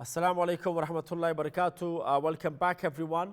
Assalamu alaikum wa rahmatullahi wa barakatuh. Welcome back everyone.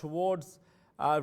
towards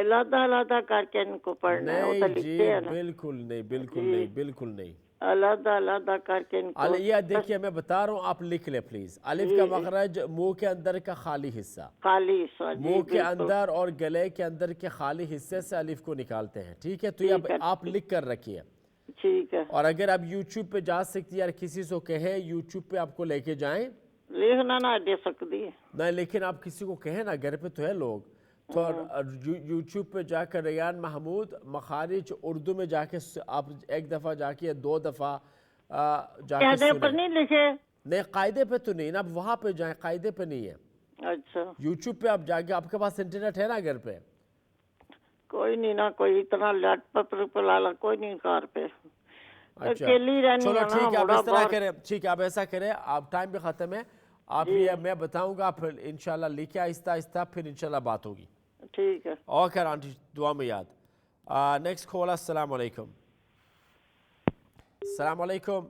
علیحدہ علیحدہ کر کے ان کو پڑھنا ہے, وہ تو نہیں جی لکھتے ہیں نا. بالکل نہیں بالکل جی نہیں بالکل نہیں. علیحدہ علیحدہ کر کے ان کو. یہ دیکھیے میں بتا رہا ہوں, آپ لکھ لیں پلیز. الف کا جی مخرج منہ کے اندر کا خالی حصہ, خالی حصہ. جی منہ کے بالکل اندر اور گلے کے اندر کے خالی حصے سے الف کو نکالتے ہیں, ٹھیک ہے. تو یہ ٹھیک ہے آپ لکھ کر رکھیے. ٹھیک ہے. اور اگر آپ یوٹیوب پہ جا سکتی یا کسی سے کہیں یوٹیوب پہ آپ کو لے کے جائیں, لکھنا نہ دے سکتی ہے. نہیں لیکن آپ کسی کو کہیں نا, گھر پہ تو ہے لوگ, تو یوٹیوب پہ جا کر ریان محمود مخارج اردو میں جا کے آپ ایک دفعہ جا کے 2 دفعہ جا کے قاعدے پر سنیں. نہیں لکھے. نہیں قاعدے پہ تو نہیں نا, آپ وہاں پہ جائیں, قاعدے پہ نہیں ہے. اچھا یوٹیوب پہ آپ جا کے, آپ کے پاس انٹرنیٹ ہے نا گھر پہ؟ کوئی نہیں نا, کوئی اتنا لیٹ پتر پہ لالا کوئی نہیں کار پہ. اچھا اکیلی رہنی چلو ہے نا, ٹھیک ہے, آپ بڑا اس طرح باہر. کریں, ٹھیک ہے آپ ایسا کریں, آپ ٹائم بھی ختم ہے, آپ جی یہ میں بتاؤں گا, پھر انشاءاللہ لکھیں آہستہ آہستہ, پھر انشاءاللہ بات ہوگی. ٹھیک ہے. اوکے آنٹی, دعا میں یاد. Next call. السلام علیکم. السلام علیکم.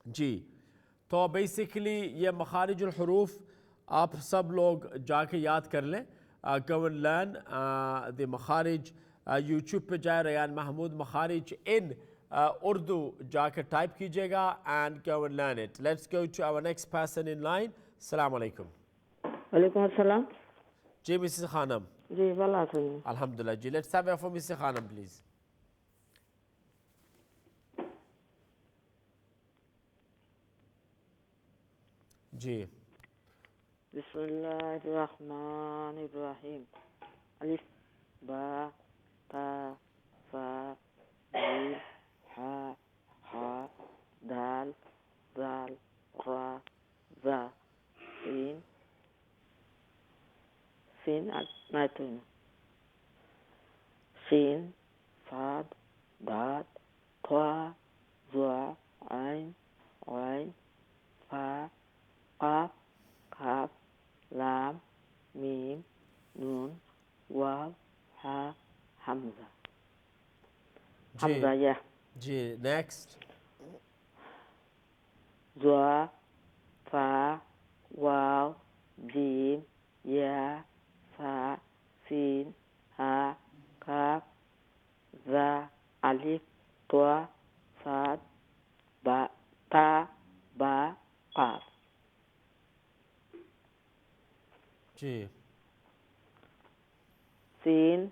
جی تو بیسیکلی یہ مخارج الحروف آپ سب لوگ جا کے یاد کر لیں. go and learn the مخارج. یوٹیوب پہ جائے ریان محمود مخارج ان اردو جا کے ٹائپ کیجیے گا, and go and learn it. Let's go to our next person in line. السلام علیکم. وعلیکم السلام. جی مسز خانم. جی بلا سنیں. الحمدللہ. جی let's have it for Mrs Khanum please. جی بسم اللہ الرحمن الرحیم. الف با تا فا جیم حا حا دال ذال را ذا سین سین نائتون سین صاد داد طا ظا عین عین فا قاف قاف لام میم نون واو ہا حمزہ. حمزہ یا جی نیکسٹ. زوا فا واو جیم یا فا سین ہا کاف ذا الف طا صاد با تا با قاف. جی سین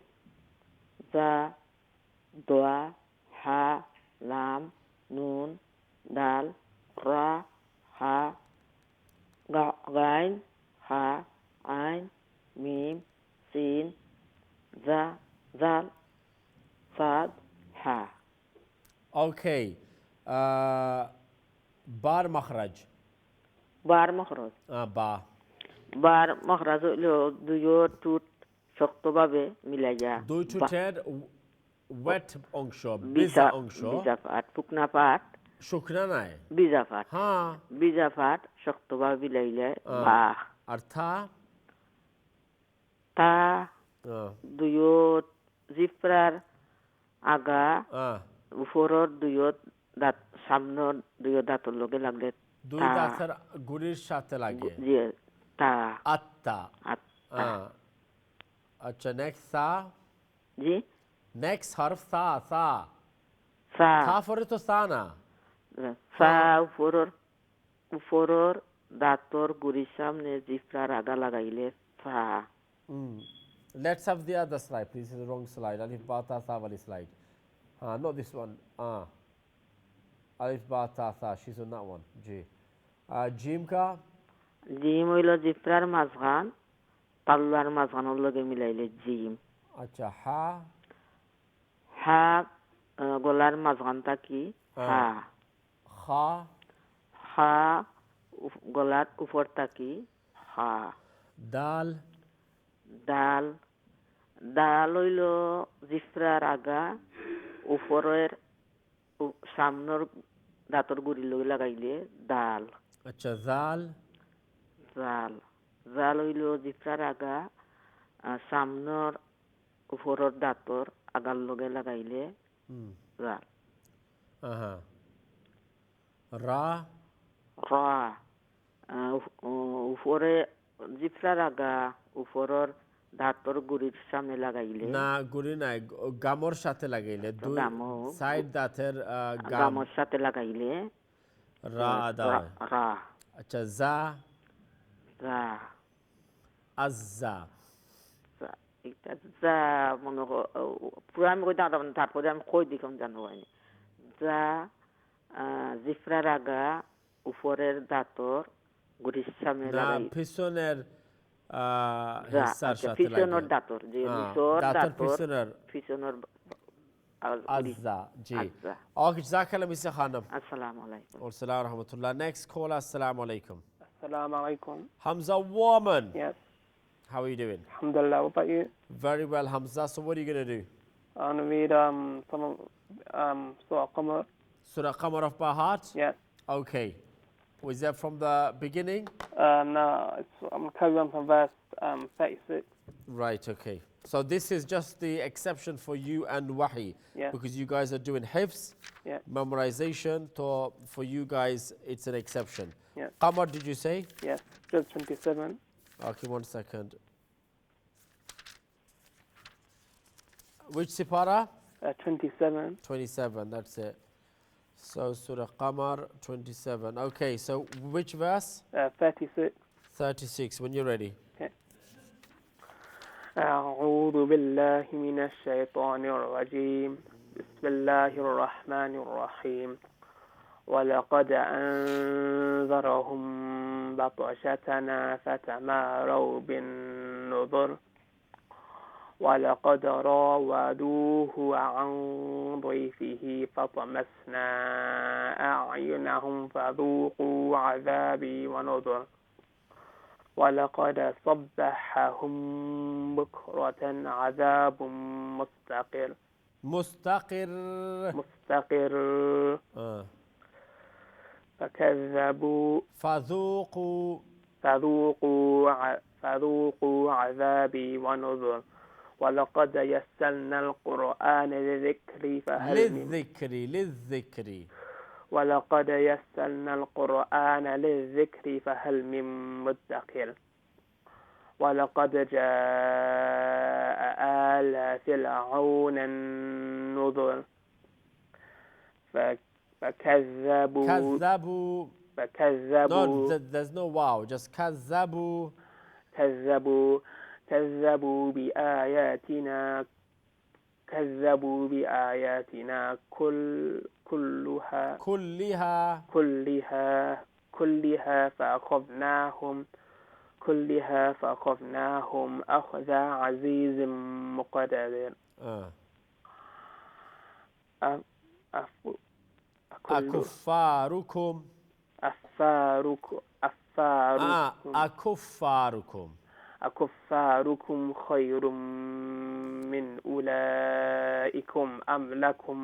زا دعا ہا لام نون دال را ہا غین ہا عین میم سین زا زال صاد ہا. اوکے. بار مخرج. بار مخرج. با. বার মখরাজ হইল দুইও টুট শক্তভাবে মিলাইয়া দুইঠোঁটের ওয়েট অংশ, বিজা অংশ, বিজা পাট ফুকনা পাট শুকনা নাই, বিজা পাট হ্যাঁ, বিজা পাট শক্তভাবে মিলাইলে বা. আর থা তা দুইও জিফরার আগা উপরের দুইও দাঁত সামনের দুইও দাঁতের লগে লাগলে দুই দাঁতের গুড়ির সাথে লাগে তা আত্তা. আচ্ছা নেক্সট সা. জি নেক্সট হরফ সা. সা সা থা পরে তো সা না. সা উপরের দাঁতর গুড়ির সামনে জিফরার আগা লাগাইলে সা. Let's have the other slide please. It's the wrong slide. Alif ba ta sa wali slide. Not this one. Alif ba ta sa, she's on that one. Ji. Jim ka. Gym হইল জিফরার মাঝখান পাল্লার মাঝখানের লগে মিলাইলে gym. আচ্ছা হা. হা গলার মাঝখান থাকি হা. খা. হা গলার উপর থাকি হা. দাল. ডাল ডাল হইল জিফরার আগা উপরের সামনের দাঁতর গুড়ির লগে লাগাইলে ডাল. আচ্ছা জাল. জাল জাল হইল জিফরার আগা সামনের উপরের দাঁতর আগার লগে লাগাইলে জাল. রা. রা উপরে জিফরার আগা উপরের দাঁতর গুড়ির সামনে লাগাইলে না গুড়ি নাই গামর সাথে লাগাইলে দুই সাইড দাঁতের গামর সাথে লাগাইলে রা আদা হয় রা আচ্ছা জা রা আজ্জা এটা যা মনে পুরো আমি কই দাঁড়াবো তারপরে আমি কই দিলাম জানো হয়নি যা জিফরার আগা উপরের দাঁতর গুড়ির সামনে লাগাই পিছনের হিসার সাথে পিছনের দাঁতর যে দাঁতের পিছনের আজ্জা জি ওকে জাকালাম মিসা খানম আসসালামু আলাইকুম ওয়া আসসালামু রাহমাতুল্লাহ next caller assalamu alaikum Assalamu alaikum. Hamza woman Yes. how are you doing Alhamdulillah. What about you? very well Hamza so what are you going to do I'm going to read some of Surah Qamar. Surah Qamar of by heart Yes. okay was that from the beginning No, I'm going to carry on from verse 36. right okay so this is just the exception for you and Wahi Yeah. because you guys are doing hifz Yeah. memorization so for you guys it's an exception Yeah. Qamar did you say Yes. Verse 27. okay 1 second which sipara 27. 27 that's it so Surah Qamar 27 okay so which verse 36. 36 when you're ready أعوذ بالله من الشيطان الرجيم بسم الله الرحمن الرحيم ولقد أنذرهم بطشتنا فتماروا بالنذر ولقد راودوه عن ضيفه فطمسنا أعينهم فذوقوا عذابي ونذر ولقد صبحهم بكرة عذاب مستقر فذوقوا عذابي ونذر ولقد يسرنا القرآن للذكر ولقد يسرنا القرآن للذكر فهل من مدكر ولقد جاء آل فرعون النذر فكذبوا no there's no wow just كذبوا بآياتنا كلها فأخذناهم أخذ عزيز مقتدر أكفاركم خير من أولئكم أم لكم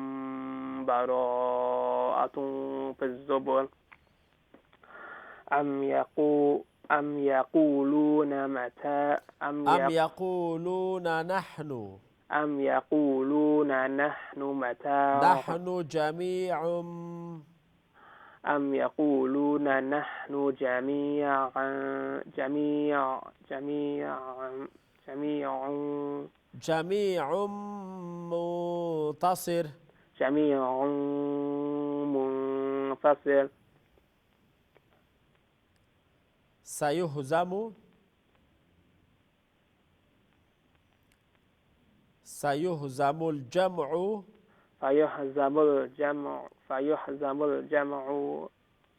براءة في الزبر أم يقولون نحن متى نحن جميع أم يقولون نحن جميعا منتصر سيهزم الجمع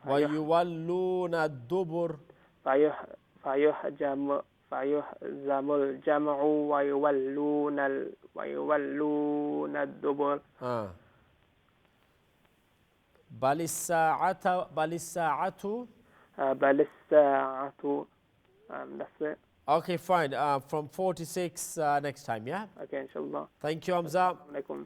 ويولون الدبر فيهزم الجمع ويولون الدبر بل الساعة that's it. Okay, fine. From 46 next time, yeah? Okay, inshallah. Thank you, Hamza. Alaikum.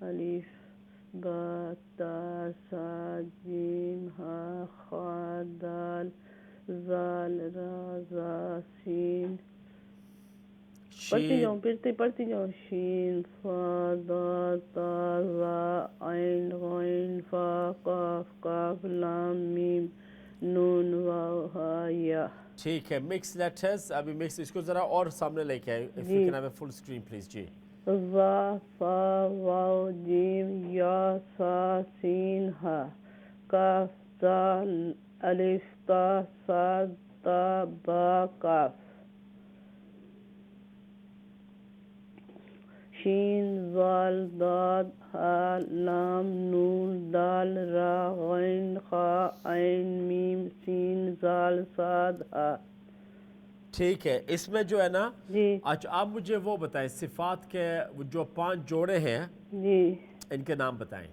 الف با تا سا جیم ها خا دال زال را زا سین پڑھتی جاؤ شین فا دا تا زا عین غین فا قاف کاف لام میم نون واو ہا یا. ٹھیک ہے. مکس لیٹرز ابھی مکس, اس کو ذرا اور سامنے لے کے آئے, if you can have a full screen please. جی زا فا واو جیم یا سا سین ہا کاف دال الف تا سا تا با کاف شین زال داد ہا لام نون دال را غین خا عین میم سین زال صاد ہا. ٹھیک ہے. اس میں جو ہے نا, جی اچھا آپ مجھے وہ بتائیں صفات کے جو 5 جوڑے ہیں جی ان کے نام بتائیں.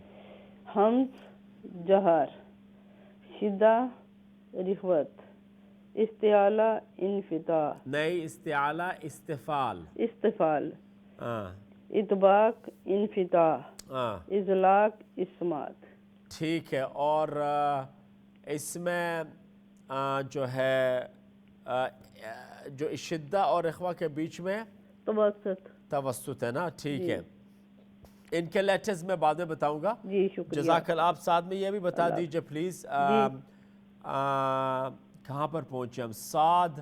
حمز جہر, شدہ رخوت, استعالہ انفتاح, نئی استعالہ استفال, استفال, ہاں اطباق انفتاح, ہاں اطلاق اسمات. ٹھیک ہے. اور اس میں جو ہے جو شدہ اور اخوا کے بیچ میں توسط. توسط ہے نا, ٹھیک جی ہے. ان کے لیٹرز میں بعد میں بتاؤں گا. جی شکریہ. جزاک اللہ. آپ ساتھ میں یہ بھی بتا دیجئے پلیز جی کہاں پر پہنچے ہم. صاد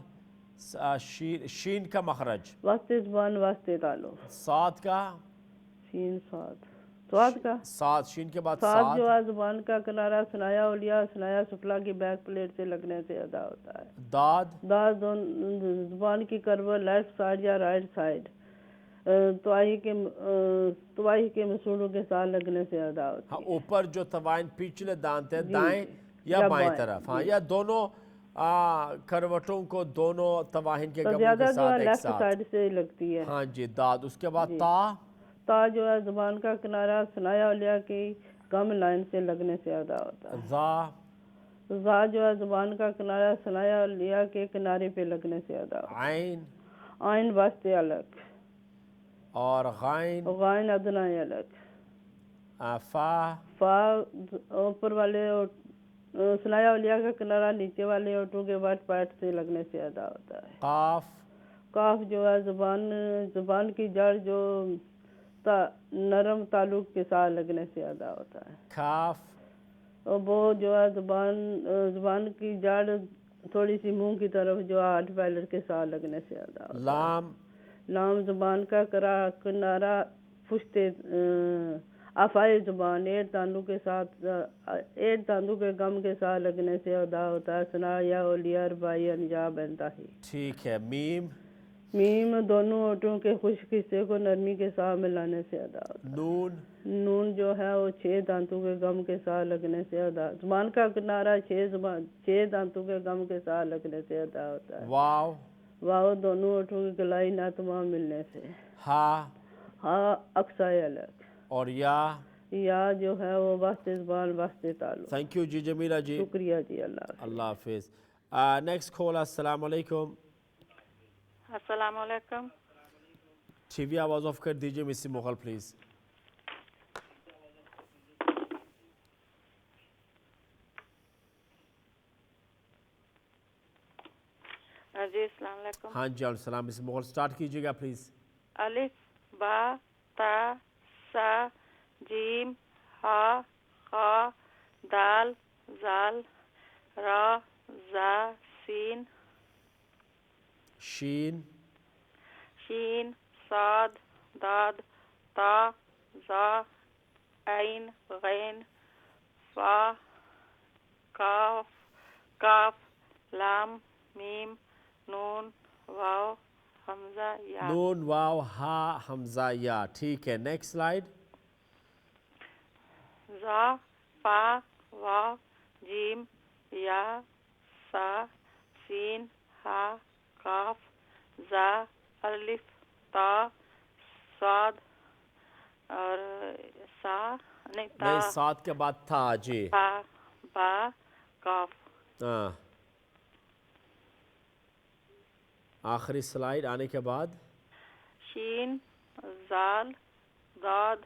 شین کا مخرج, واسطے زبان واسطے تعلق, صاد کا, شین صاد, صاد کا صاد شین کے بعد صاد صاد, جو ہے زبان کا کنارہ ثنایا اولیاء ثنایا سفلا کی بیک پلیٹ سے لگنے سے ادا ہوتا ہے. داد داد زبان کی کرو لیفٹ سائڈ یا رائٹ سائڈ توائی کے مسوڑوں کے ساتھ لگنے سے ادا ہوتی ہاں, ہے. اوپر جو توائن پیچھلے دانت ہیں جی دائیں یا بائیں طرف, ہاں, جی. یا دونوں کروٹوں کو دونوں تواہن کے تو گموں زیادہ کے جو ہے ساتھ ایک لیفٹ ساتھ, سائڈ سے لگتی ہے. ہاں جی. داد. اس کے بعد جی. تا, تا جو ہے زبان کا کنارہ ثنایا اولیاء کی گم لائن سے لگنے سے ادا ہوتا ہے. ذا, زا جو ہے زبان کا کنارہ ثنایا اولیاء کے کنارے پہ لگنے سے ادا ہوتا ہے. عین عین واسطے الگ, اور غین, غائن ادنا الگ. فا, فا اوپر والے ثنایا اولیاء کا کنارہ نیچے والے اوٹوں کے بعد پائٹ سے لگنے سے ادا ہوتا ہے. قاف, کاف جو ہے زبان کی جڑ جو نرم تعلق کے ساتھ لگنے سے ادا ہوتا ہے. کاف, اور وہ جو ہے زبان کی جڑ تھوڑی سی منہ کی طرف جو ہے ہاتھ پیلر کے ساتھ لگنے سے ادا ہوتا ہے. لام, لام زبان کا کنارہ پشت افائے زبان ایٹ تاندو کے ساتھ ایٹ تاندو کے گم کے ساتھ لگنے سے ادا ہوتا ہے. ثنا یا اولیاء ربائی انجاب انتہی. ٹھیک ہے. میم, میم دونوں ہونٹوں کے خشک حصے کو نرمی کے ساتھ ملانے سے ادا ہوتا ہے. نون, نون جو ہے وہ 6 دانتوں کے گم کے ساتھ لگنے سے ادا, زبان کا کنارہ 6 دانتوں کے گم کے ساتھ لگنے سے ادا ہوتا ہے. واو, واو دونوں ہونٹوں کی گلائی نہ تمام ملنے سے. ہا, ہاں اقصائے الگ. اور یا. یا جو ہے وہ واسطے زبان واسطے تعلق. تھینک یو جی جمیلہ جی. شکریہ جی. اللہ حافظ. اللہ حافظ. Next call. السلام علیکم. السلام علیکم. ٹی وی آواز آف کر دیجیے مسی مغل پلیز. جی السلام علیکم. ہاں جی السلام. مسی مغل سٹارٹ کیجیے گا پلیز. الف با تا سا جیم ہا خا دال زال را زا سین شین, شین صاد داد تا زا عین غین فا کاف کاف لام میم نون واو حمزہ یا. نون واو ہا حمزہ یا. ٹھیک ہے. Next slide. زا فا واو جیم یا سا سین ہا کاف زا الف تا صاد اور سا نہیں, سات کے بعد تھا جی. تا با کاف. ہاں, آخری سلائیڈ آنے کے بعد شین زال داد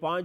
5